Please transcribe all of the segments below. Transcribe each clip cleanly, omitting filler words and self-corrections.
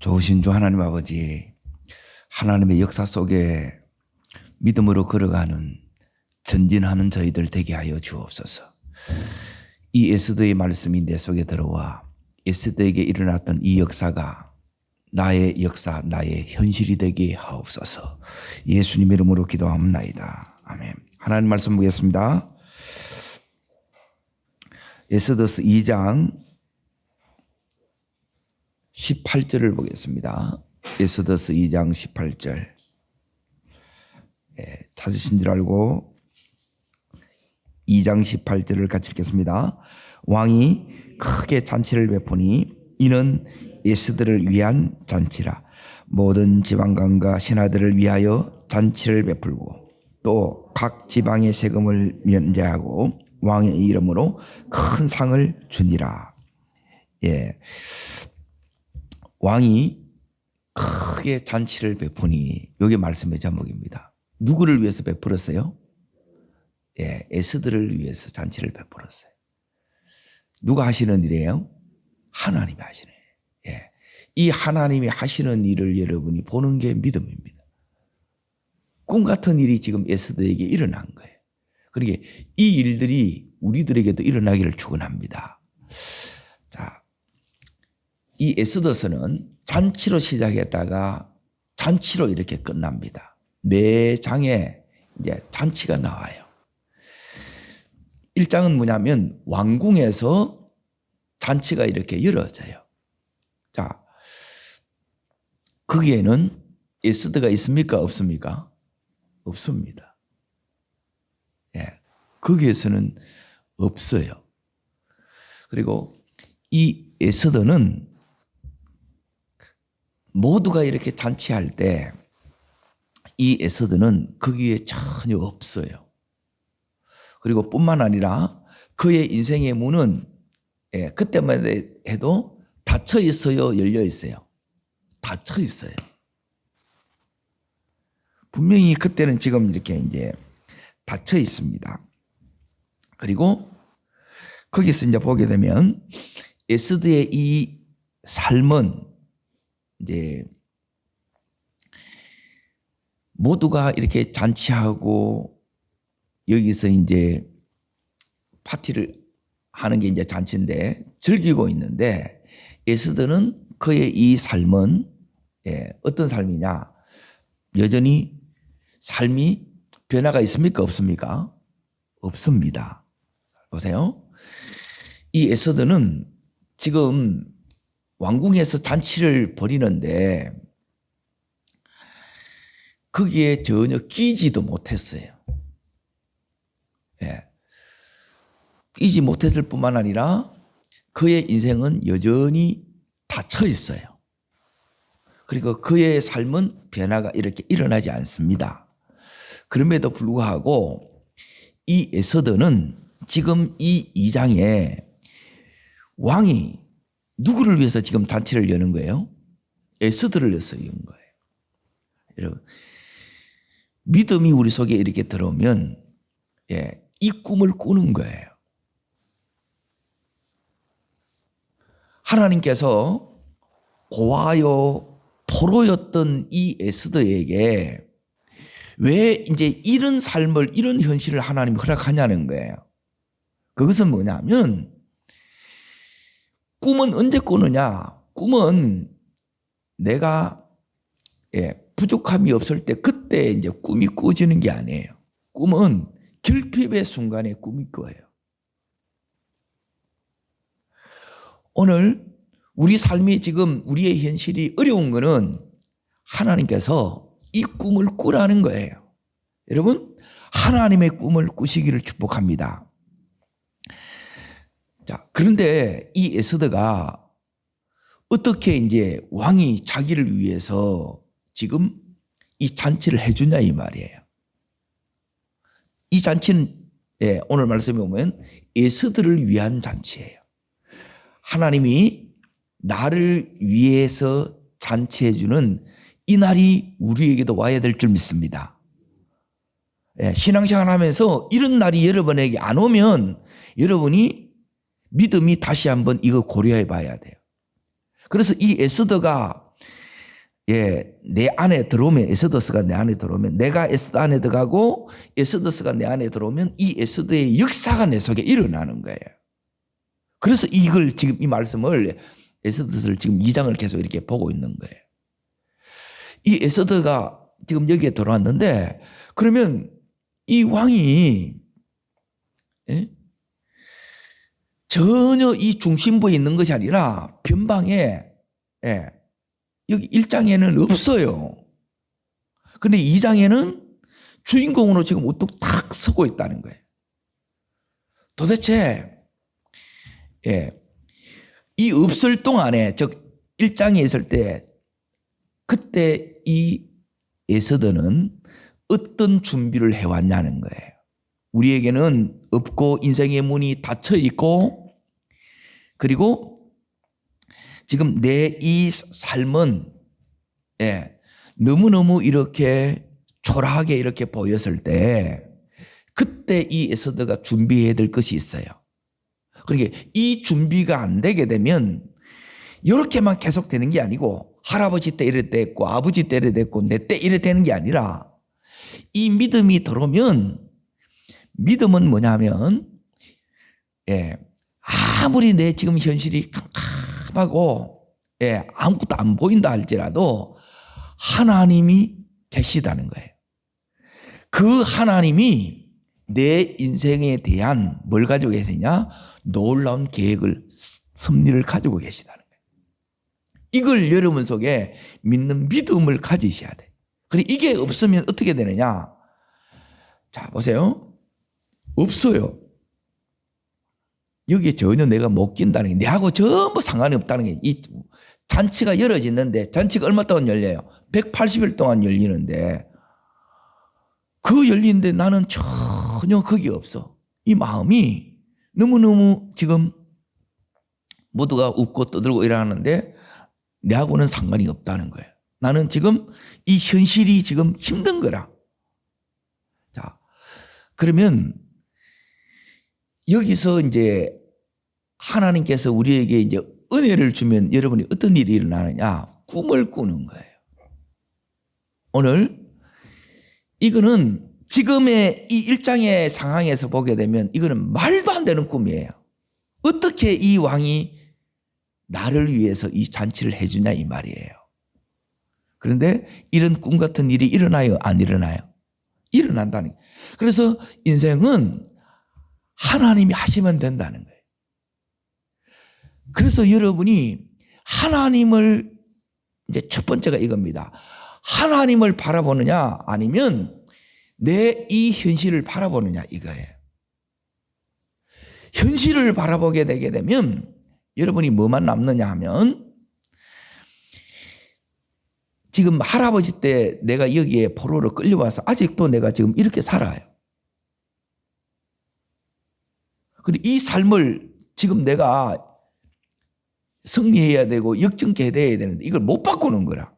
좋으신 주 하나님 아버지, 하나님의 역사 속에 믿음으로 걸어가는 전진하는 저희들 되게 하여 주옵소서. 이 에스더의 말씀이 내 속에 들어와 에스더에게 일어났던 이 역사가 나의 역사, 나의 현실이 되게 하옵소서. 예수님 이름으로 기도합니다. 아멘. 하나님 말씀 보겠습니다. 에스더서 2장 18절을 보겠습니다. 에스더서 2장 18절. 찾으신 줄 알고 2장 18절을 같이 읽겠습니다. 왕이 크게 잔치를 베푸니 이는 에스더를 위한 잔치라. 모든 지방관과 신하들을 위하여 잔치를 베풀고 또 각 지방의 세금을 면제하고 왕의 이름으로 큰 상을 주니라. 왕이 크게 잔치를 베푸니, 이게 말씀의 제목입니다. 누구를 위해서 베풀었어요? 에스더를 위해서 잔치를 베풀었어요. 누가 하시는 일이에요? 하나님이 하시는 일. 이 하나님이 하시는 일을 여러분이 보는 게 믿음입니다. 꿈 같은 일이 지금 에스더에게 일어난 거예요. 그러니까 이 일들이 우리들에게도 일어나기를 축원합니다. 자, 이 에스더서는 잔치로 시작했다가 잔치로 이렇게 끝납니다. 매 장에 이제 잔치가 나와요. 1장은 뭐냐면 왕궁에서 잔치가 이렇게 열어져요. 자, 거기에는 에스더가 있습니까? 없습니까? 없습니다. 거기에서는 없어요. 그리고 이 에스더는 모두가 이렇게 잔치할 때 이 에스더는 거기에 전혀 없어요. 그리고 뿐만 아니라 그의 인생의 문은 그때만 해도 닫혀 있어요, 열려 있어요? 닫혀 있어요. 분명히 그때는 지금 이렇게 이제 닫혀 있습니다. 그리고 거기서 이제 보게 되면 에스더의 이 삶은 이제 모두가 이렇게 잔치하고 여기서 이제 파티를 하는 게 이제 잔치인데 즐기고 있는데 에스더는 그의 이 삶은 어떤 삶이냐? 여전히 삶이 변화가 있습니까? 없습니까? 없습니다. 보세요. 이 에스더는 지금 왕궁에서 잔치를 벌이는데 거기에 전혀 끼지도 못했어요. 끼지 못했을 뿐만 아니라 그의 인생은 여전히 닫혀 있어요. 그리고 그의 삶은 변화가 이렇게 일어나지 않습니다. 그럼에도 불구하고 이 에스더는 지금 이 2장에 왕이 누구를 위해서 지금 잔치를 여는 거예요? 에스더를 위해서 여는 거예요. 여러분, 믿음이 우리 속에 이렇게 들어오면 이 꿈을 꾸는 거예요. 하나님께서 고아요 포로였던 이 에스더에게 왜 이제 이런 삶을, 이런 현실을 하나님이 허락하냐는 거예요. 그것은 뭐냐면 꿈은 언제 꾸느냐? 꿈은 내가 부족함이 없을 때 그때 이제 꿈이 꾸어지는 게 아니에요. 꿈은 결핍의 순간에 꿈이 꿔요. 오늘 우리 삶이 지금 우리의 현실이 어려운 거는 하나님께서 이 꿈을 꾸라는 거예요. 여러분, 하나님의 꿈을 꾸시기를 축복합니다. 자, 그런데 이 에스더가 어떻게 이제 왕이 자기를 위해서 지금 이 잔치를 해주냐 이 말이에요. 이 잔치는 오늘 말씀에 보면 에스더를 위한 잔치예요. 하나님이 나를 위해서 잔치해주는 이 날이 우리에게도 와야 될 줄 믿습니다. 신앙생활 하면서 이런 날이 여러분에게 안 오면 여러분이 믿음이 다시 한번 이거 고려해 봐야 돼요. 그래서 이 에스더가 예, 내 안에 들어오면, 에스더스가 내 안에 들어오면, 내가 에스더 안에 들어가고 에스더스가 내 안에 들어오면 이 에스더의 역사가 내 속에 일어나는 거예요. 그래서 이걸 지금 이 말씀을, 에스더를 지금 2장을 계속 이렇게 보고 있는 거예요. 이 에스더가 지금 여기에 들어왔는데, 그러면 이 왕이, 예? 전혀 이 중심부에 있는 것이 아니라 변방에, 예, 여기 1장에는 없어요. 그런데 2장에는 주인공으로 지금 우뚝 탁 서고 있다는 거예요. 도대체, 예, 이 없을 동안에, 즉 1장에 있을 때, 그때 이 에스더는 어떤 준비를 해왔냐는 거예요. 우리에게는 없고 인생의 문이 닫혀 있고, 그리고 지금 내 이 삶은, 예, 너무너무 이렇게 초라하게 이렇게 보였을 때, 그때 이 에스더가 준비해야 될 것이 있어요. 그러니까 이 준비가 안 되게 되면 이렇게만 계속 되는 게 아니고, 할아버지 때 이래 됐고 아버지 때 이래 됐고 내 때 이래 되는 게 아니라, 이 믿음이 들어오면, 믿음은 뭐냐면, 예, 아무리 내 지금 현실이 캄캄하고, 예, 아무것도 안 보인다 할지라도 하나님이 계시다는 거예요. 그 하나님이 내 인생에 대한 뭘 가지고 계시냐? 놀라운 계획을, 섭리를 가지고 계시다는 거예요. 이걸 여러분 속에 믿는 믿음을 가지셔야 돼. 그리고 이게 없으면 어떻게 되느냐? 자, 보세요. 없어요. 여기에 전혀 내가 못 낀다는 게, 내하고 전부 상관이 없다는 게, 이 잔치가 열어지는데, 잔치가 얼마 동안 열려요? 180일 동안 열리는데, 그 열리는데 나는 전혀 거기 없어. 이 마음이 너무너무 지금 모두가 웃고 떠들고 일하는데 내하고는 상관이 없다는 거예요. 나는 지금 이 현실이 지금 힘든 거라. 자, 그러면 여기서 이제 하나님께서 우리에게 이제 은혜를 주면 여러분이 어떤 일이 일어나느냐? 꿈을 꾸는 거예요. 오늘 이거는 지금의 이 1장의 상황에서 보게 되면 이거는 말도 안 되는 꿈이에요. 어떻게 이 왕이 나를 위해서 이 잔치를 해주냐 이 말이에요. 그런데 이런 꿈 같은 일이 일어나요? 안 일어나요? 일어난다는 거예요. 그래서 인생은 하나님이 하시면 된다는 거예요. 그래서 여러분이 하나님을, 이제 첫 번째가 이겁니다. 하나님을 바라보느냐 아니면 내 이 현실을 바라보느냐 이거예요. 현실을 바라보게 되게 되면 여러분이 뭐만 남느냐 하면, 지금 할아버지 때 내가 여기에 포로로 끌려와서 아직도 내가 지금 이렇게 살아요. 그리고 이 삶을 지금 내가 승리해야 되고 역전케 돼야 되는데 이걸 못 바꾸는 거라.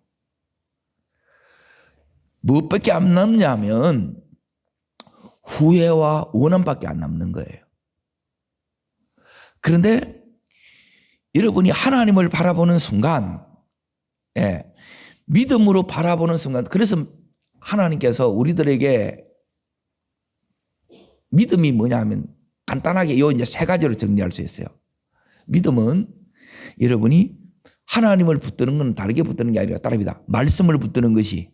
무엇밖에 안 남냐면 후회와 원한밖에 안 남는 거예요. 그런데 여러분이 하나님을 바라보는 순간, 예, 믿음으로 바라보는 순간, 그래서 하나님께서 우리들에게 믿음이 뭐냐면 간단하게 요 이제 세 가지로 정리할 수 있어요. 믿음은 여러분이 하나님을 붙드는 건 다르게 붙드는 게 아니라 따릅니다. 말씀을 붙드는 것이,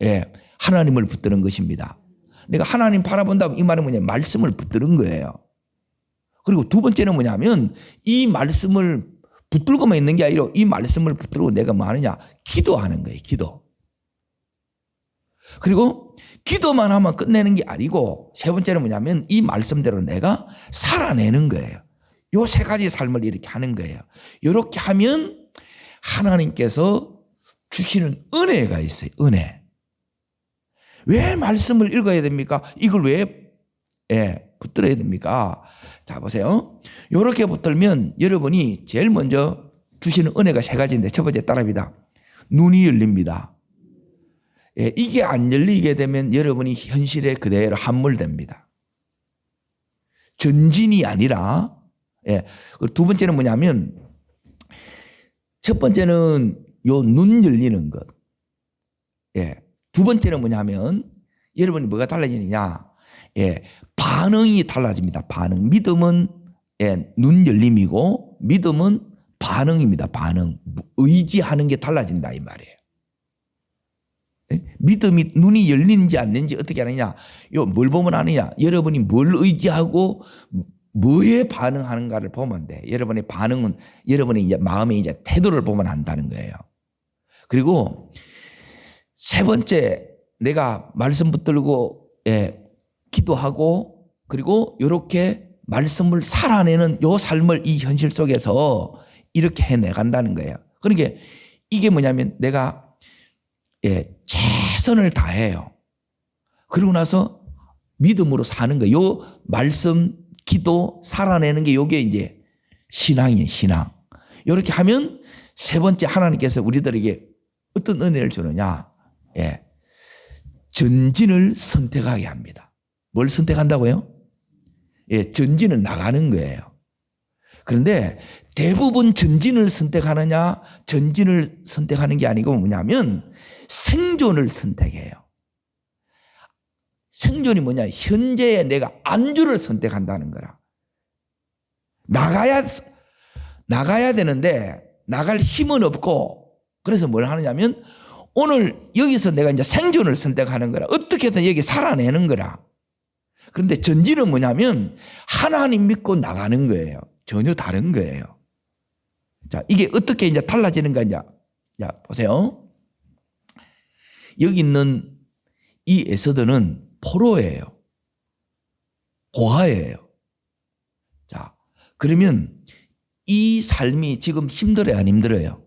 예, 하나님을 붙드는 것입니다. 내가 하나님 바라본다, 이 말은 뭐냐면 말씀을 붙드는 거예요. 그리고 두 번째는 뭐냐면 이 말씀을 붙들고만 있는 게 아니라 이 말씀을 붙들고 내가 뭐 하느냐? 기도하는 거예요. 기도. 그리고 기도만 하면 끝내는 게 아니고 세 번째는 뭐냐면 이 말씀대로 내가 살아내는 거예요. 요 세 가지 삶을 이렇게 하는 거예요. 이렇게 하면 하나님께서 주시는 은혜가 있어요. 은혜. 왜 말씀을 읽어야 됩니까? 이걸 왜, 예, 붙들어야 됩니까? 자, 보세요. 이렇게 붙들면 여러분이 제일 먼저 주시는 은혜가 세 가지인데 첫 번째 따라합니다. 눈이 열립니다. 예, 이게 안 열리게 되면 여러분이 현실에 그대로 함몰됩니다. 전진이 아니라, 예, 두 번째는 뭐냐면, 첫 번째는 요 눈 열리는 것. 예. 두 번째는 뭐냐면 여러분이 뭐가 달라지느냐? 예. 반응이 달라집니다. 반응. 믿음은 예, 눈 열림이고 믿음은 반응입니다. 반응. 의지하는 게 달라진다 이 말이에요. 예? 믿음이 눈이 열리는지 안 되는지 어떻게 하느냐? 요 뭘 보면 아느냐? 여러분이 뭘 의지하고 뭐에 반응하는가를 보면 돼. 여러분의 반응은 여러분의 이제 마음의 이제 태도를 보면 안다는 거예요. 그리고 세 번째, 내가 말씀 붙들고 예, 기도하고 그리고 이렇게 말씀을 살아내는 요 삶을 이 현실 속에서 이렇게 해내간다는 거예요. 그러니까 이게 뭐냐면 내가 예, 최선을 다해요. 그러고 나서 믿음으로 사는 거예요. 요 말씀, 기도, 살아내는 게 요게 이제 신앙이에요. 신앙. 이렇게 하면 세 번째 하나님께서 우리들에게 어떤 은혜를 주느냐. 예. 전진을 선택하게 합니다. 뭘 선택한다고요? 예, 전진은 나가는 거예요. 그런데 대부분 전진을 선택하느냐, 전진을 선택하는 게 아니고 뭐냐면 생존을 선택해요. 생존이 뭐냐? 현재의 내가 안주를 선택한다는 거라. 나가야 되는데 나갈 힘은 없고 그래서 뭘 하느냐면 오늘 여기서 내가 이제 생존을 선택하는 거라. 어떻게든 여기 살아내는 거라. 그런데 전진은 뭐냐면 하나님 믿고 나가는 거예요. 전혀 다른 거예요. 자, 이게 어떻게 이제 달라지는가 이제 자, 보세요. 여기 있는 이 에서드는 포로예요. 고아예요. 자, 그러면 이 삶이 지금 힘들어요, 안 힘들어요?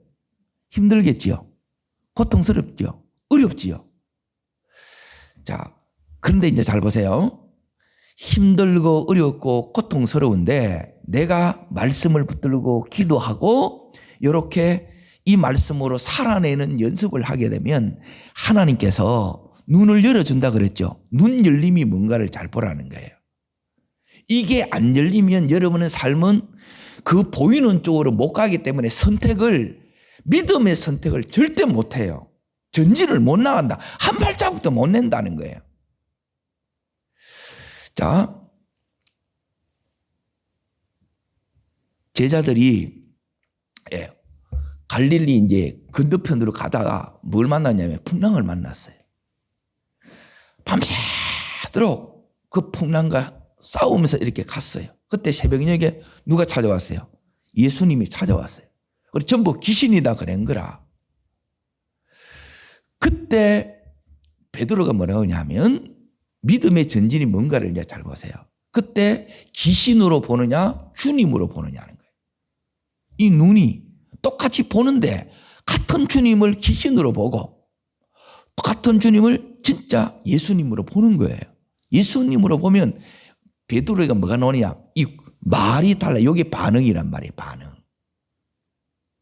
힘들겠지요. 고통스럽지요. 어렵지요. 자, 그런데 이제 잘 보세요. 힘들고 어렵고 고통스러운데 내가 말씀을 붙들고 기도하고 이렇게 이 말씀으로 살아내는 연습을 하게 되면 하나님께서 눈을 열어준다 그랬죠. 눈 열림이 뭔가를 잘 보라는 거예요. 이게 안 열리면 여러분의 삶은 그 보이는 쪽으로 못 가기 때문에 믿음의 선택을 절대 못 해요. 전진을 못 나간다. 한 발자국도 못 낸다는 거예요. 자, 제자들이 갈릴리 이제 건너편으로 가다가 뭘 만났냐면 풍랑을 만났어요. 밤새도록 그 풍랑과 싸우면서 이렇게 갔어요. 그때 새벽녘에 누가 찾아왔어요? 예수님이 찾아왔어요. 그리고 전부 귀신이다 그런 거라. 그때 베드로가 뭐라고 하냐면 믿음의 전진이 뭔가를 이제 잘 보세요. 그때 귀신으로 보느냐 주님으로 보느냐는 거예요. 이 눈이 똑같이 보는데 같은 주님을 귀신으로 보고 같은 주님을 진짜 예수님으로 보는 거예요. 예수님으로 보면 베드로가 뭐가 나오냐? 이 말이 달라. 이게 반응이란 말이에요. 반응.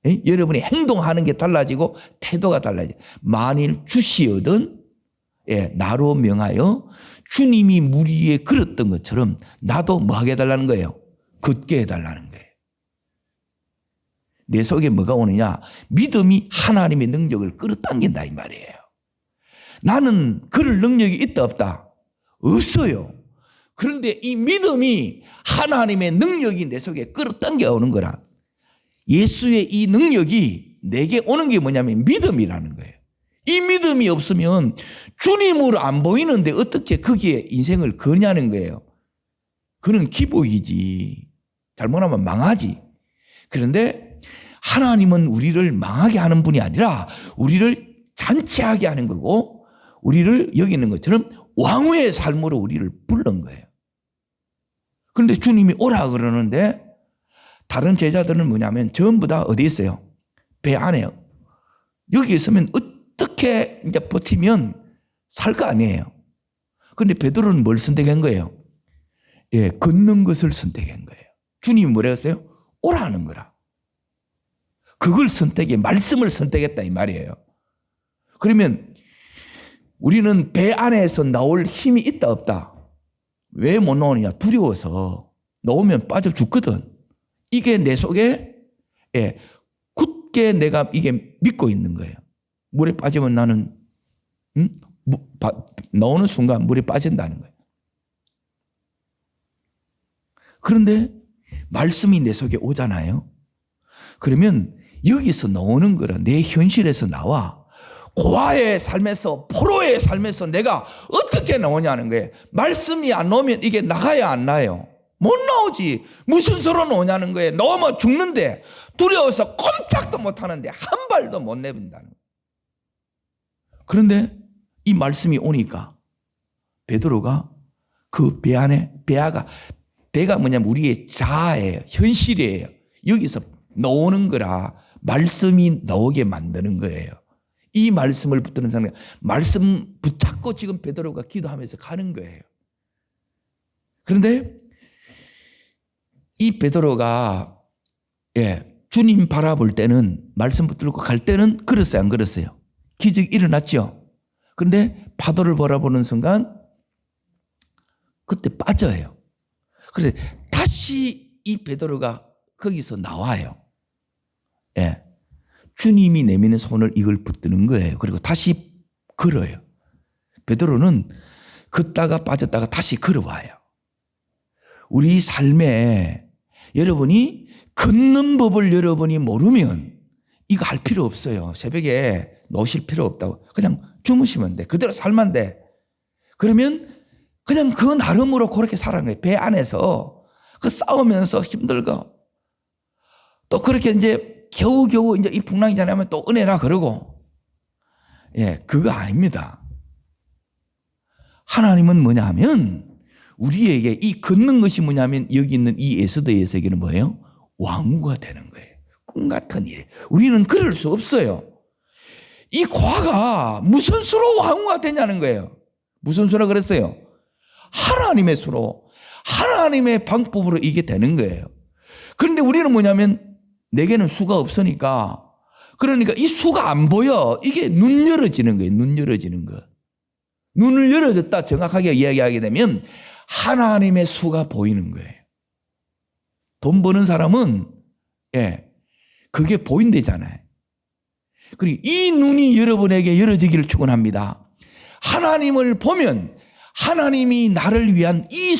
예? 여러분이 행동하는 게 달라지고 태도가 달라져. 만일 주시거든 나로 명하여 주님이 물 위에 걸었던 것처럼 나도 뭐 하게 해달라는 거예요? 걷게 해달라는 거예요. 내 속에 뭐가 오느냐? 믿음이 하나님의 능력을 끌어당긴다 이 말이에요. 나는 그럴 능력이 있다 없다? 없어요. 그런데 이 믿음이 하나님의 능력이 내 속에 끌어당겨 오는 거라. 예수의 이 능력이 내게 오는 게 뭐냐면 믿음이라는 거예요. 이 믿음이 없으면 주님으로 안 보이는데 어떻게 거기에 인생을 거냐는 거예요. 그는 기복이지. 잘못하면 망하지. 그런데 하나님은 우리를 망하게 하는 분이 아니라 우리를 잔치하게 하는 거고 우리를 여기 있는 것처럼 왕후의 삶으로 우리를 부른 거예요. 그런데 주님이 오라 그러는데 다른 제자들은 뭐냐면 전부 다 어디 있어요? 배 안에요. 여기 있으면 어떻게 이제 버티면 살 거 아니에요. 그런데 베드로는 뭘 선택한 거예요? 예, 걷는 것을 선택한 거예요. 주님이 뭐라 했어요? 오라는 거라. 그걸 선택해, 말씀을 선택했다 이 말이에요. 그러면 우리는 배 안에서 나올 힘이 있다 없다? 왜 못 나오느냐? 두려워서 나오면 빠져 죽거든. 이게 내 속에 굳게 내가 이게 믿고 있는 거예요. 물에 빠지면 나는 나오는 순간 물에 빠진다는 거예요. 그런데 말씀이 내 속에 오잖아요. 그러면 여기서 나오는 거라 내 현실에서 나와. 고아의 삶에서 포로의 삶에서 내가 어떻게 나오냐는 거예요. 말씀이 안 나오면 이게 나가야 안 나요. 못 나오지. 무슨 수로 나오냐는 거예요. 나오면 죽는데 두려워서 꼼짝도 못 하는데 한 발도 못 내빈다는 거예요. 그런데 이 말씀이 오니까 베드로가 그 배 안에 배가 뭐냐면 우리의 자아예요. 현실이에요. 여기서 나오는 거라 말씀이 나오게 만드는 거예요. 이 말씀을 붙드는 사람, 말씀 붙잡고 지금 베드로가 기도하면서 가는 거예요. 그런데 이 베드로가 주님 바라볼 때는 말씀 붙들고 갈 때는 그랬어요, 안 그랬어요? 기적이 일어났죠. 그런데 파도를 바라보는 순간 그때 빠져요. 그런데 다시 이 베드로가 거기서 나와요. 주님이 내미는 손을 이걸 붙드는 거예요. 그리고 다시 걸어요. 베드로는 걷다가 빠졌다가 다시 걸어와요. 우리 삶에 여러분이 걷는 법을 여러분이 모르면 이거 할 필요 없어요. 새벽에 노실 필요 없다고. 그냥 주무시면 돼. 그대로 살면 돼. 그러면 그냥 그 나름으로 그렇게 살아가는 거예요. 배 안에서 그 싸우면서 힘들고 또 그렇게 이제 겨우겨우 이제 이 풍랑이 지나면 또 은혜라 그러고. 그거 아닙니다. 하나님은 뭐냐 하면 우리에게 이 걷는 것이 뭐냐면 여기 있는 이 에스더의 세계는 뭐예요? 왕후가 되는 거예요. 꿈 같은 일. 우리는 그럴 수 없어요. 이 과가 무슨 수로 왕후가 되냐는 거예요. 무슨 수라 그랬어요? 하나님의 수로, 하나님의 방법으로 이게 되는 거예요. 그런데 우리는 뭐냐면 내게는 수가 없으니까, 그러니까 이 수가 안 보여. 이게 눈 열어지는 거예요. 눈 열어지는 거. 눈을 열어졌다 정확하게 이야기하게 되면 하나님의 수가 보이는 거예요. 돈 버는 사람은 그게 보인대잖아요. 그리고 이 눈이 여러분에게 열어지기를 축원합니다. 하나님을 보면 하나님이 나를 위한 이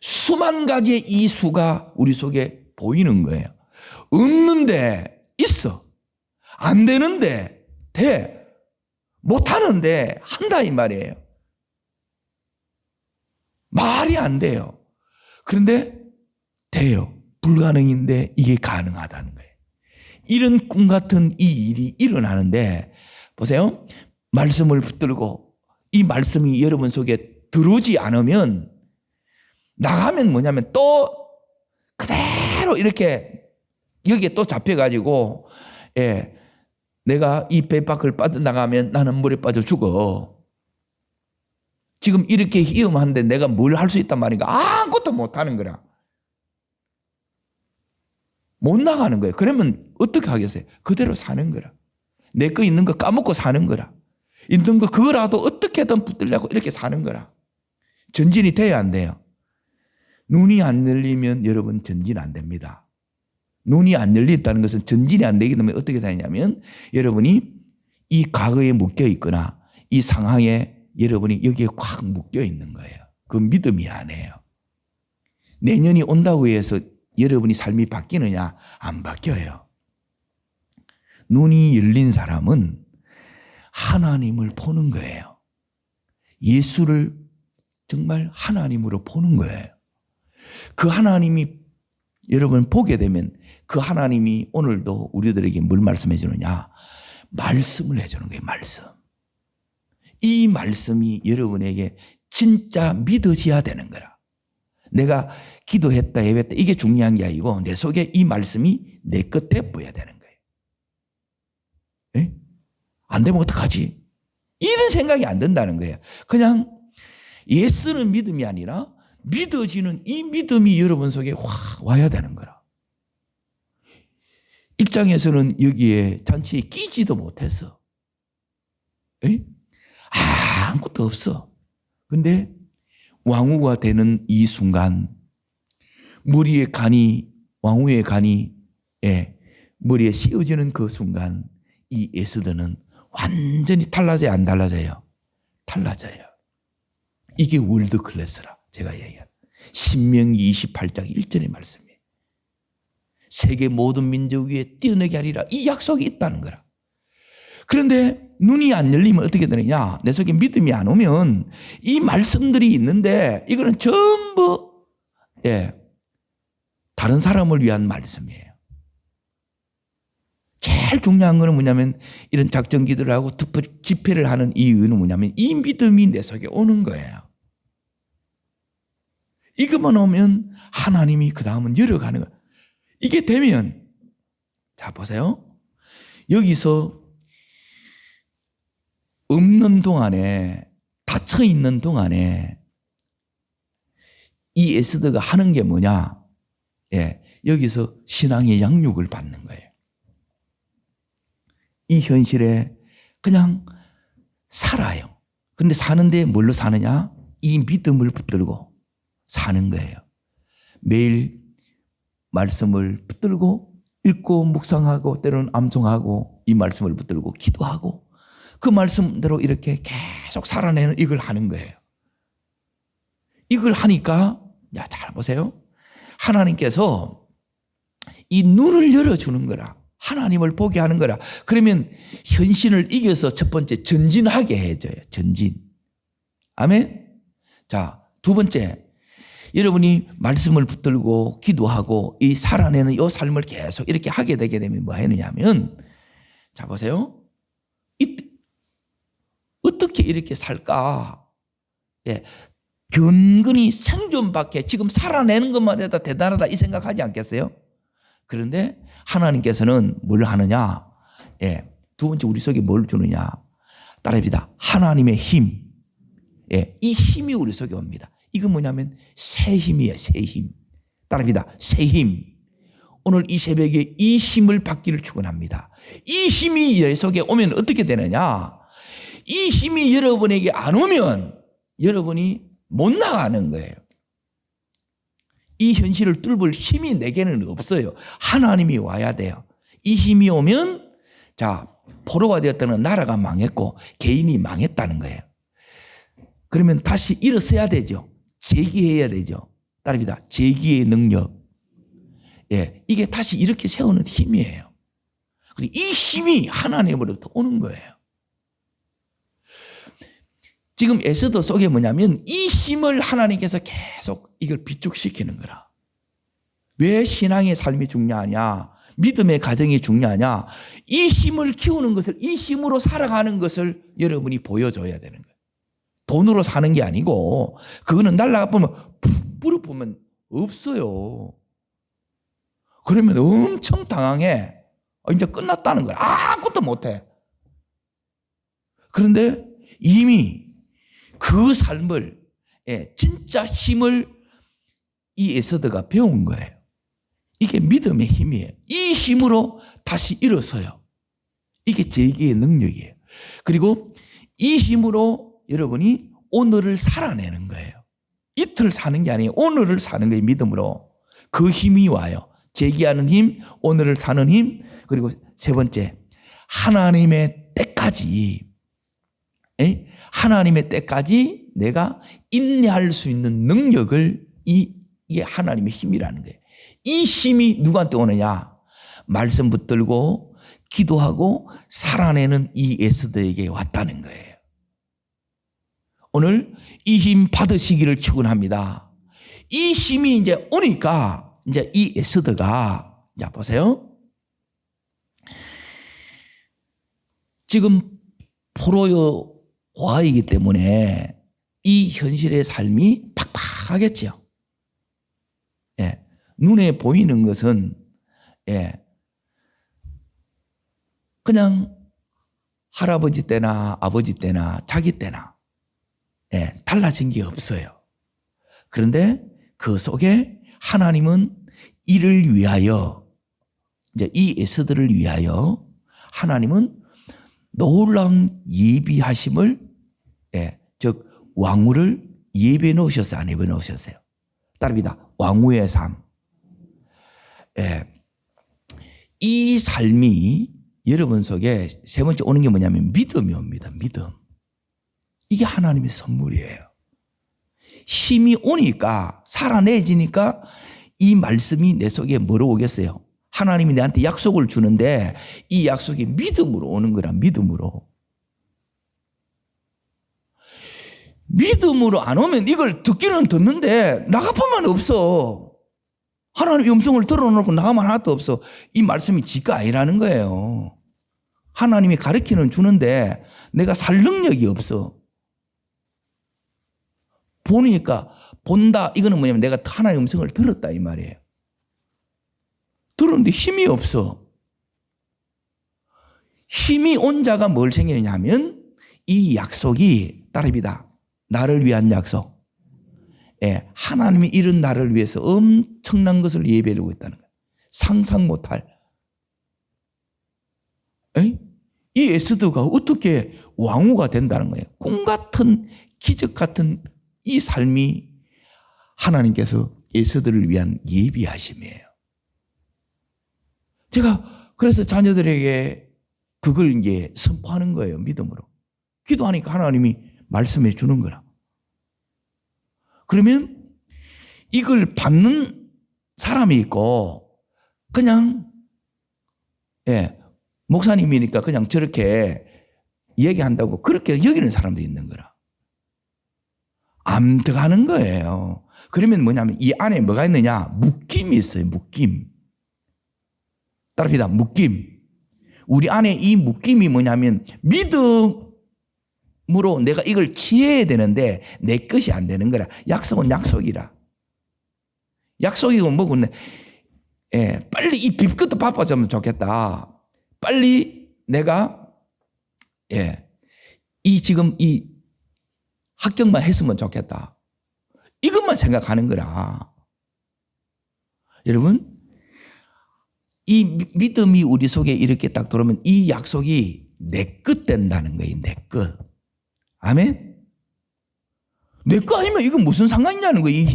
수만 가지의 이 수가 우리 속에 보이는 거예요. 없는데 있어. 안 되는데 돼. 못하는데 한다 이 말이에요. 말이 안 돼요. 그런데 돼요. 불가능인데 이게 가능하다는 거예요. 이런 꿈 같은 이 일이 일어나는데 보세요. 말씀을 붙들고 이 말씀이 여러분 속에 들어오지 않으면 나가면 뭐냐면 또 그대로 이렇게 여기에 또 잡혀가지고 내가 이 배 밖을 빠져나가면 나는 물에 빠져 죽어. 지금 이렇게 위험한데 내가 뭘 할 수 있단 말인가? 아무것도 못하는 거라. 못 나가는 거예요. 그러면 어떻게 하겠어요? 그대로 사는 거라. 내 거 있는 거 까먹고 사는 거라. 있는 거 그거라도 어떻게든 붙들려고 이렇게 사는 거라. 전진이 돼야 안 돼요. 눈이 안 열리면 여러분 전진 안 됩니다. 눈이 안 열린다는 것은 전진이 안 되기 때문에 어떻게 되냐면 여러분이 이 과거에 묶여 있거나 이 상황에 여러분이 여기에 꽉 묶여 있는 거예요. 그 믿음이 아니에요. 내년이 온다고 해서 여러분이 삶이 바뀌느냐? 안 바뀌어요. 눈이 열린 사람은 하나님을 보는 거예요. 예수를 정말 하나님으로 보는 거예요. 그 하나님이 여러분 보게 되면 그 하나님이 오늘도 우리들에게 뭘 말씀해 주느냐? 말씀을 해주는 거예요. 말씀. 이 말씀이 여러분에게 진짜 믿어져야 되는 거라. 내가 기도했다 예배했다 이게 중요한 게 아니고 내 속에 이 말씀이 내 끝에 보여야 되는 거예요. 안 되면 어떡하지? 이런 생각이 안 든다는 거예요. 그냥 예수는 믿음이 아니라 믿어지는 이 믿음이 여러분 속에 확 와야 되는 거라. 일장에서는 여기에 잔치에 끼지도 못했어. 아무것도 없어. 근데 왕후가 되는 이 순간 무리의 간이 왕후의 간이 머리에 씌워지는 그 순간 이 에스더는 완전히 달라져요, 안 달라져요? 달라져요. 이게 월드 클래스라 제가 얘기한 신명기 28장 1절의 말씀이에요. 세계 모든 민족 위에 뛰어내게 하리라, 이 약속이 있다는 거라. 그런데 눈이 안 열리면 어떻게 되느냐, 내 속에 믿음이 안 오면 이 말씀들이 있는데 이거는 전부 다른 사람을 위한 말씀이에요. 제일 중요한 거는 뭐냐면 이런 작전기들을 하고 집회를 하는 이유는 뭐냐면 이 믿음이 내 속에 오는 거예요. 이것만 오면 하나님이 그 다음은 열어가는 거예요. 이게 되면, 자 보세요. 여기서 없는 동안에, 닫혀 있는 동안에 이 에스더가 하는 게 뭐냐? 여기서 신앙의 양육을 받는 거예요. 이 현실에 그냥 살아요. 그런데 사는데 뭘로 사느냐? 이 믿음을 붙들고 사는 거예요. 매일 말씀을 붙들고 읽고 묵상하고 때로는 암송하고 이 말씀을 붙들고 기도하고 그 말씀대로 이렇게 계속 살아내는 이걸 하는 거예요. 이걸 하니까 잘 보세요. 하나님께서 이 눈을 열어주는 거라. 하나님을 보게 하는 거라. 그러면 현실을 이겨서 첫 번째 전진하게 해줘요. 전진. 아멘. 자, 두 번째, 여러분이 말씀을 붙들고 기도하고 이 살아내는 이 삶을 계속 이렇게 하게 되게 되면 뭐 하느냐면, 자 보세요. 어떻게 이렇게 살까? 근근히 생존밖에, 지금 살아내는 것만 해도 대단하다 이 생각하지 않겠어요? 그런데 하나님께서는 뭘 하느냐? 두 번째 우리 속에 뭘 주느냐? 따라합니다. 하나님의 힘. 이 힘이 우리 속에 옵니다. 이건 뭐냐면 새 힘이에요. 새 힘. 따라합니다. 새 힘. 오늘 이 새벽에 이 힘을 받기를 축원합니다. 이 힘이 내 속에 오면 어떻게 되느냐? 이 힘이 여러분에게 안 오면 여러분이 못 나가는 거예요. 이 현실을 뚫을 힘이 내게는 없어요. 하나님이 와야 돼요. 이 힘이 오면, 자, 포로가 되었다는 나라가 망했고 개인이 망했다는 거예요. 그러면 다시 일어서야 되죠. 재기해야 되죠. 따릅니다. 재기의 능력. 이게 다시 이렇게 세우는 힘이에요. 그리고 이 힘이 하나님으로부터 오는 거예요. 지금 에스더 속에 뭐냐면 이 힘을 하나님께서 계속 이걸 비축시키는 거라. 왜 신앙의 삶이 중요하냐? 믿음의 가정이 중요하냐? 이 힘을 키우는 것을, 이 힘으로 살아가는 것을 여러분이 보여줘야 되는 거예요. 돈으로 사는 게 아니고, 그거는 날라가 보면 푹 불어보면 없어요. 그러면 엄청 당황해. 이제 끝났다는 거야. 아무것도 못해. 그런데 이미 그 삶을, 진짜 힘을 이 에스더가 배운 거예요. 이게 믿음의 힘이에요. 이 힘으로 다시 일어서요. 이게 재기의 능력이에요. 그리고 이 힘으로 여러분이 오늘을 살아내는 거예요. 이틀 사는 게 아니에요. 오늘을 사는 거예요. 믿음으로. 그 힘이 와요. 재기하는 힘, 오늘을 사는 힘, 그리고 세 번째, 하나님의 때까지, 하나님의 때까지 내가 인내할 수 있는 능력을, 이게 하나님의 힘이라는 거예요. 이 힘이 누구한테 오느냐? 말씀 붙들고 기도하고 살아내는 이 에스더에게 왔다는 거예요. 오늘 이 힘 받으시기를 축원합니다. 이 힘이 이제 오니까 이제 이 에스더가, 자 보세요. 지금 포로요 와이기 때문에 이 현실의 삶이 팍팍하겠죠. 눈에 보이는 것은 그냥 할아버지 때나 아버지 때나 자기 때나 달라진 게 없어요. 그런데 그 속에 하나님은 이를 위하여, 이제 이 에스더를 위하여 하나님은 놀라운 예비하심을, 즉 왕후를 예배해 놓으셨어요? 안 예배해 놓으셨어요? 따릅니다. 왕후의 삶. 이 삶이 여러분 속에 세 번째 오는 게 뭐냐면 믿음이 옵니다. 믿음. 이게 하나님의 선물이에요. 힘이 오니까 살아내지니까 이 말씀이 내 속에 뭐로 오겠어요? 하나님이 내한테 약속을 주는데 이 약속이 믿음으로 오는 거라. 믿음으로. 믿음으로 안 오면 이걸 듣기는 듣는데 나가보면 없어. 하나님의 음성을 들어놓고 나가면 하나도 없어. 이 말씀이 지가 아니라는 거예요. 하나님이 가르치는 주는데 내가 살 능력이 없어. 보니까 본다. 이거는 뭐냐면 내가 하나님의 음성을 들었다 이 말이에요. 들었는데 힘이 없어. 힘이 온 자가 뭘 생기느냐 하면 이 약속이 따릅니다. 나를 위한 약속. 예, 하나님이 이런 나를 위해서 엄청난 것을 예배하고 있다는 거예요. 상상 못할. 에? 이 에스더가 어떻게 왕후가 된다는 거예요. 꿈 같은 기적 같은 이 삶이 하나님께서 에스더를 위한 예비하심이에요. 제가 그래서 자녀들에게 그걸 이제 선포하는 거예요. 믿음으로. 기도하니까 하나님이 말씀해 주는 거라. 그러면 이걸 받는 사람이 있고 그냥 목사님이니까 그냥 저렇게 얘기한다고 그렇게 여기는 사람도 있는 거라. 안 들어가는 거예요. 그러면 뭐냐면 이 안에 뭐가 있느냐? 묶임이 있어요. 묶임. 따라합니다. 묶임. 우리 안에 이 묶임이 뭐냐면 믿음으로 내가 이걸 취해야 되는데 내 것이 안 되는 거라. 약속은 약속이라. 약속이고 뭐고 빨리 이 빚것도 바빠졌으면 좋겠다. 빨리 내가 이 지금 이 합격만 했으면 좋겠다. 이것만 생각하는 거라. 여러분 이 믿음이 우리 속에 이렇게 딱 들어오면 이 약속이 내 것 된다는 거예요. 내 것. 아멘? 내 거 아니면 이건 무슨 상관이냐는 거예요.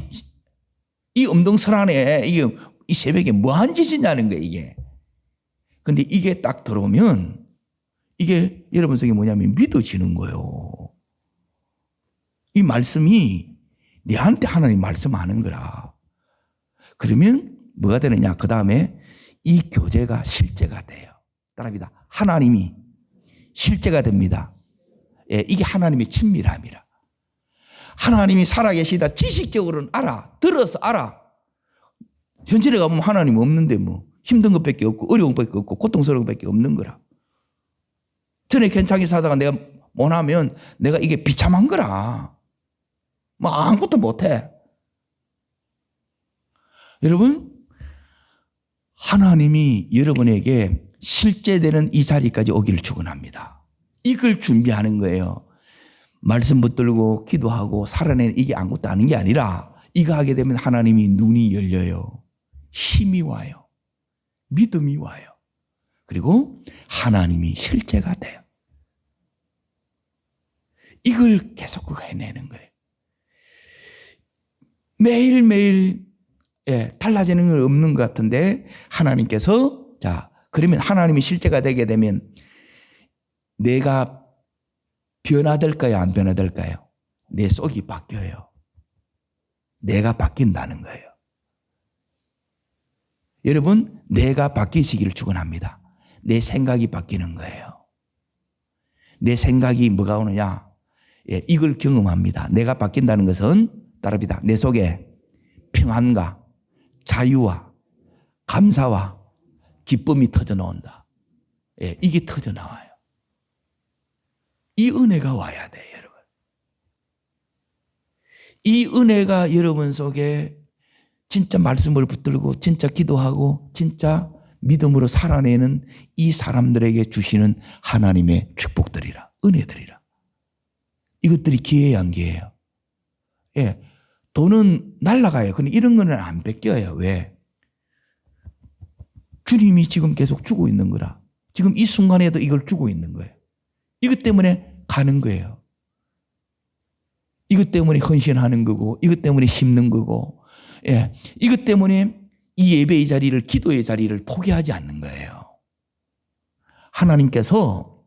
이 엄동설안에 이 새벽에 뭐한 짓이냐는 거예요. 이게. 근데 이게 딱 들어오면 이게 여러분 속에 뭐냐면 믿어지는 거예요. 이 말씀이 내한테 하나님 말씀하는 거라. 그러면 뭐가 되느냐? 그 다음에 이 교제가 실제가 돼요. 따라합니다. 하나님이 실제가 됩니다. 이게 하나님의 친밀함이라. 하나님이 살아계시다. 지식적으로는 알아. 들어서 알아. 현실에 가보면 하나님 없는데 뭐 힘든 것밖에 없고 어려운 것밖에 없고 고통스러운 것밖에 없는 거라. 전에 괜찮게 살다가 내가 못하면 내가 이게 비참한 거라. 뭐 아무것도 못해. 여러분 하나님이 여러분에게 실제되는 이 자리까지 오기를 축원합니다. 이걸 준비하는 거예요. 말씀 붙들고 기도하고 살아내는 이게 아무것도 아닌 게 아니라 이거 하게 되면 하나님이 눈이 열려요. 힘이 와요. 믿음이 와요. 그리고 하나님이 실제가 돼요. 이걸 계속 해내는 거예요. 매일매일 달라지는 건 없는 것 같은데 하나님께서 그러면 하나님이 실제가 되게 되면 내가 변화될까요? 안 변화될까요? 내 속이 바뀌어요. 내가 바뀐다는 거예요. 여러분 내가 바뀌시기를 축원합니다. 내 생각이 바뀌는 거예요. 내 생각이 뭐가 오느냐? 이걸 경험합니다. 내가 바뀐다는 것은 따릅니다. 내 속에 평안과 자유와 감사와 기쁨이 터져 나온다. 이게 터져 나와요. 이 은혜가 와야 돼요, 여러분. 이 은혜가 여러분 속에 진짜 말씀을 붙들고 진짜 기도하고 진짜 믿음으로 살아내는 이 사람들에게 주시는 하나님의 축복들이라, 은혜들이라. 이것들이 기회예요, 안 기회예요? 돈은 날아가요. 근데 이런 거는 안 뺏겨요. 왜? 주님이 지금 계속 주고 있는 거라. 지금 이 순간에도 이걸 주고 있는 거예요. 이것 때문에 가는 거예요. 이것 때문에 헌신하는 거고, 이것 때문에 심는 거고, 이것 때문에 이 예배의 자리를, 기도의 자리를 포기하지 않는 거예요. 하나님께서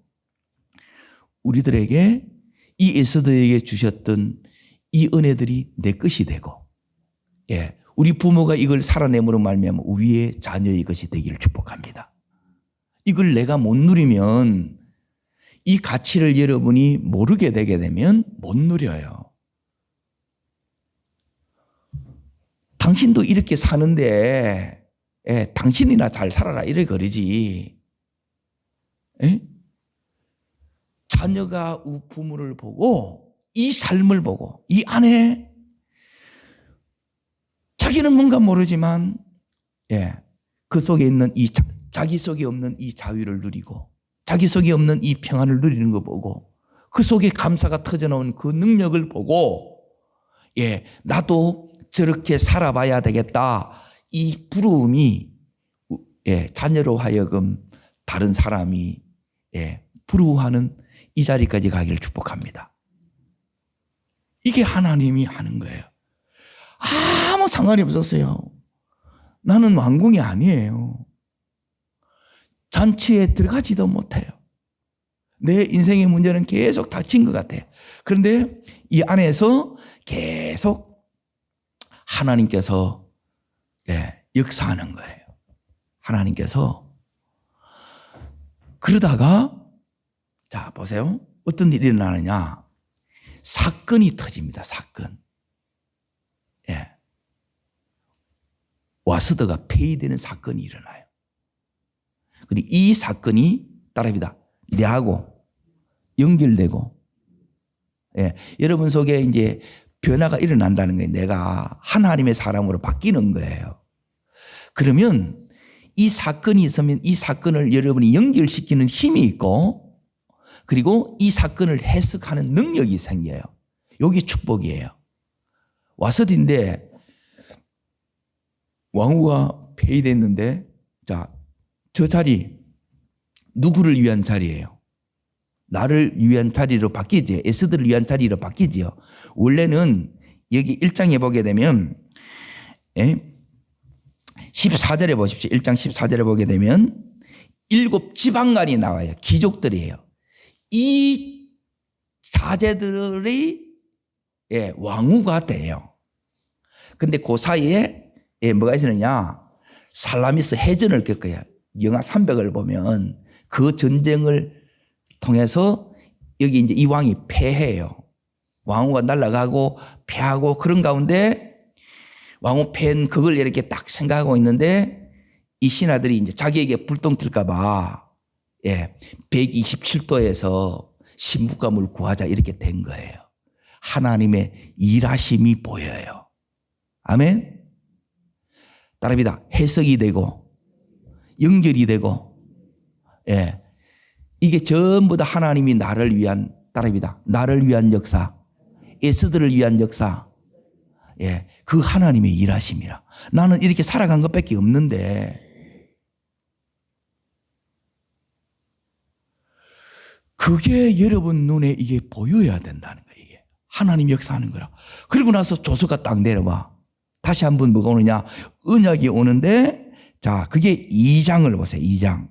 우리들에게 이 에스더에게 주셨던 이 은혜들이 내 것이 되고, 예, 우리 부모가 이걸 살아내므로 말미암아 우리의 자녀의 것이 되기를 축복합니다. 이걸 내가 못 누리면, 이 가치를 여러분이 모르게 되게 되면 못 누려요. 당신도 이렇게 사는데, 예, 당신이나 잘 살아라 이래 그러지. 예? 자녀가 부모를 보고 이 삶을 보고 이 안에 자기는 뭔가 모르지만, 예, 그 속에 있는 자기 속에 없는 이 자유를 누리고 자기 속에 없는 이 평안을 누리는 거 보고 그 속에 감사가 터져나온 그 능력을 보고, 예, 나도 저렇게 살아봐야 되겠다. 이 부러움이, 예, 자녀로 하여금 다른 사람이, 예, 부러워하는 이 자리까지 가기를 축복합니다. 이게 하나님이 하는 거예요. 아무 상관이 없었어요. 나는 왕궁이 아니에요. 잔치에 들어가지도 못해요. 내 인생의 문제는 계속 닥친 것 같아요. 그런데 이 안에서 계속 하나님께서, 예, 역사하는 거예요. 하나님께서. 그러다가, 자, 보세요. 어떤 일이 일어나느냐. 사건이 터집니다. 사건. 예. 와스더가 폐위되는 사건이 일어나요. 그리고 이 사건이 따라합니다. 내하고 연결되고, 예, 여러분 속에 이제 변화가 일어난다는 거예요. 내가 하나님의 사람으로 바뀌는 거예요. 그러면 이 사건이 있으면 이 사건을 여러분이 연결시키는 힘이 있고, 그리고 이 사건을 해석하는 능력이 생겨요. 여기 축복이에요. 와서딘데 왕후가 폐위됐는데, 자, 저 자리 누구를 위한 자리예요? 나를 위한 자리로 바뀌죠. 에스더를 위한 자리로 바뀌죠. 원래는 여기 1장에 보게 되면, 예, 14절에 보십시오. 1장 14절에 보게 되면 7 지방간이 나와요. 귀족들이에요. 이 사제들이, 예, 왕후가 돼요. 근데 그 사이에, 예, 뭐가 있었느냐? 살라미스 해전을 겪어요. 영하 300을 보면 그 전쟁을 통해서 여기 이제 이 왕이 패해요. 왕후가 날아가고 패하고 그런 가운데 왕후 패한 그걸 이렇게 딱 생각하고 있는데 이 신하들이 이제 자기에게 불똥 튈까봐, 예, 127도에서 신부감을 구하자 이렇게 된 거예요. 하나님의 일하심이 보여요. 아멘. 따라합니다. 해석이 되고 연결이 되고, 예, 이게 전부 다 하나님이 나를 위한, 따라합니다, 나를 위한 역사, 에스더를 위한 역사, 예, 그 하나님의 일하심이라. 나는 이렇게 살아간 것밖에 없는데, 그게 여러분 눈에 이게 보여야 된다는 거예요. 이게 하나님 역사하는 거라. 그리고 나서 조서가 딱 내려와. 다시 한번 뭐가 오느냐? 언약이 오는데, 자, 그게 2장을 보세요. 2장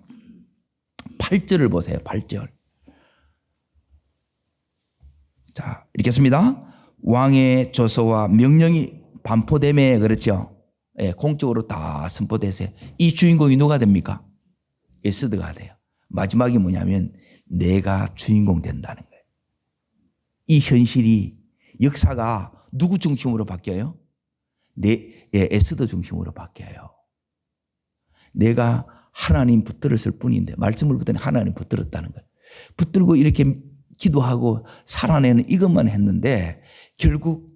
8절을 보세요. 8절. 자, 읽겠습니다. 왕의 조서와 명령이 반포됨에, 그렇죠? 예, 공적으로 다 선포되세요. 이 주인공이 누가 됩니까? 에스더가 돼요. 마지막이 뭐냐면 내가 주인공 된다는 거예요. 이 현실이, 역사가 누구 중심으로 바뀌어요? 에스더 중심으로 바뀌어요. 내가 하나님 붙들었을 뿐인데, 말씀을 붙더니 하나님 붙들었다는 거예요. 붙들고 이렇게 기도하고 살아내는 이것만 했는데 결국,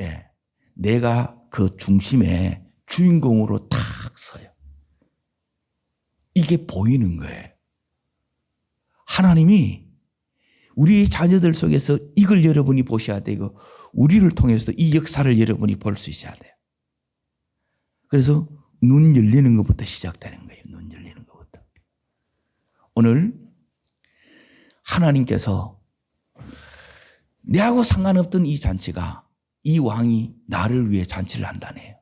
예, 내가 그 중심에 주인공으로 탁 서요. 이게 보이는 거예요. 하나님이 우리 자녀들 속에서 이걸 여러분이 보셔야 되고, 우리를 통해서도 이 역사를 여러분이 볼 수 있어야 돼요. 그래서 눈 열리는 것부터 시작되는 거예요. 눈 열리는 것부터. 오늘 하나님께서 내하고 상관없던 이 잔치가, 이 왕이 나를 위해 잔치를 한다네요.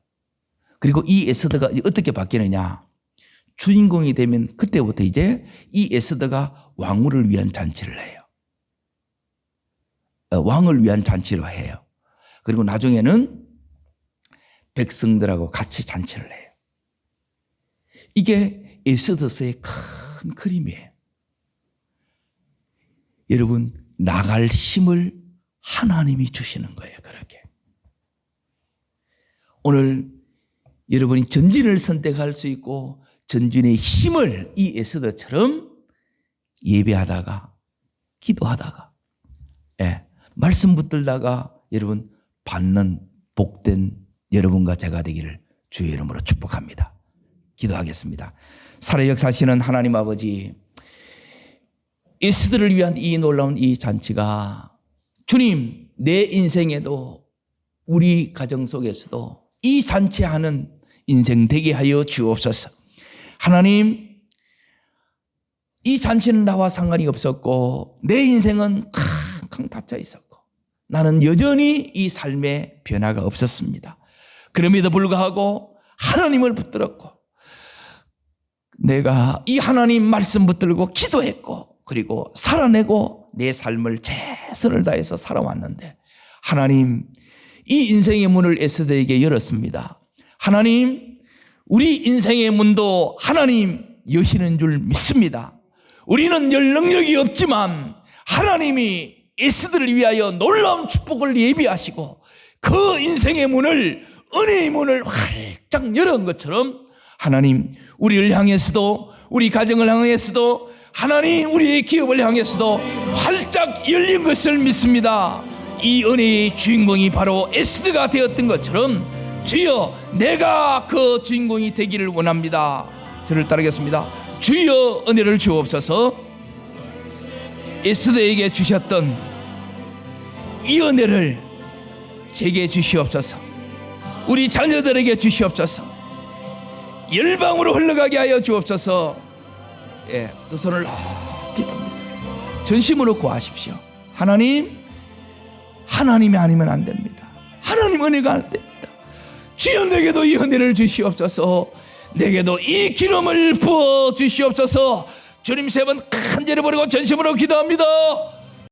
그리고 이 에스더가 어떻게 바뀌느냐? 주인공이 되면 그때부터 이제 이 에스더가 왕후를 위한 잔치를 해요. 왕을 위한 잔치를 해요. 그리고 나중에는 백성들하고 같이 잔치를 해요. 이게 에스더서의 큰 그림이에요. 여러분, 나갈 힘을 하나님이 주시는 거예요. 그렇게. 오늘 여러분이 전진을 선택할 수 있고 전진의 힘을 이 에스더처럼 예배하다가 기도하다가 말씀 붙들다가 여러분 받는 복된 여러분과 제가 되기를 주의 이름으로 축복합니다. 기도하겠습니다. 살아 역사하시는 하나님 아버지, 에스더를 위한 이 놀라운 이 잔치가 주님, 내 인생에도 우리 가정 속에서도 이 잔치하는 인생 되게 하여 주옵소서. 하나님, 이 잔치는 나와 상관이 없었고 내 인생은 캉캉 닫혀 있었고 나는 여전히 이 삶에 변화가 없었습니다. 그럼에도 불구하고 하나님을 붙들었고 내가 이 하나님 말씀 붙들고 기도했고 그리고 살아내고 내 삶을 최선을 다해서 살아왔는데 하나님, 이 인생의 문을 에스더에게 열었습니다. 하나님, 우리 인생의 문도 하나님 여시는 줄 믿습니다. 우리는 열 능력이 없지만 하나님이 에스더를 위하여 놀라운 축복을 예비하시고 그 인생의 문을, 은혜의 문을 활짝 열은 것처럼 하나님, 우리를 향해서도, 우리 가정을 향해서도, 하나님 우리의 기업을 향해서도 활짝 열린 것을 믿습니다. 이 은혜의 주인공이 바로 에스더가 되었던 것처럼 주여, 내가 그 주인공이 되기를 원합니다. 저를 따르겠습니다. 주여, 은혜를 주옵소서. 에스더에게 주셨던 이 은혜를 제게 주시옵소서. 우리 자녀들에게 주시옵소서. 열방으로 흘러가게 하여 주옵소서. 두 손을 높이 듭니다. 전심으로 구하십시오. 하나님, 하나님이 아니면 안 됩니다. 하나님 은혜가 안 됩니다. 주여, 내게도 이 은혜를 주시옵소서. 내게도 이 기름을 부어 주시옵소서. 주님, 세 번 간절히 부르고 전심으로 기도합니다.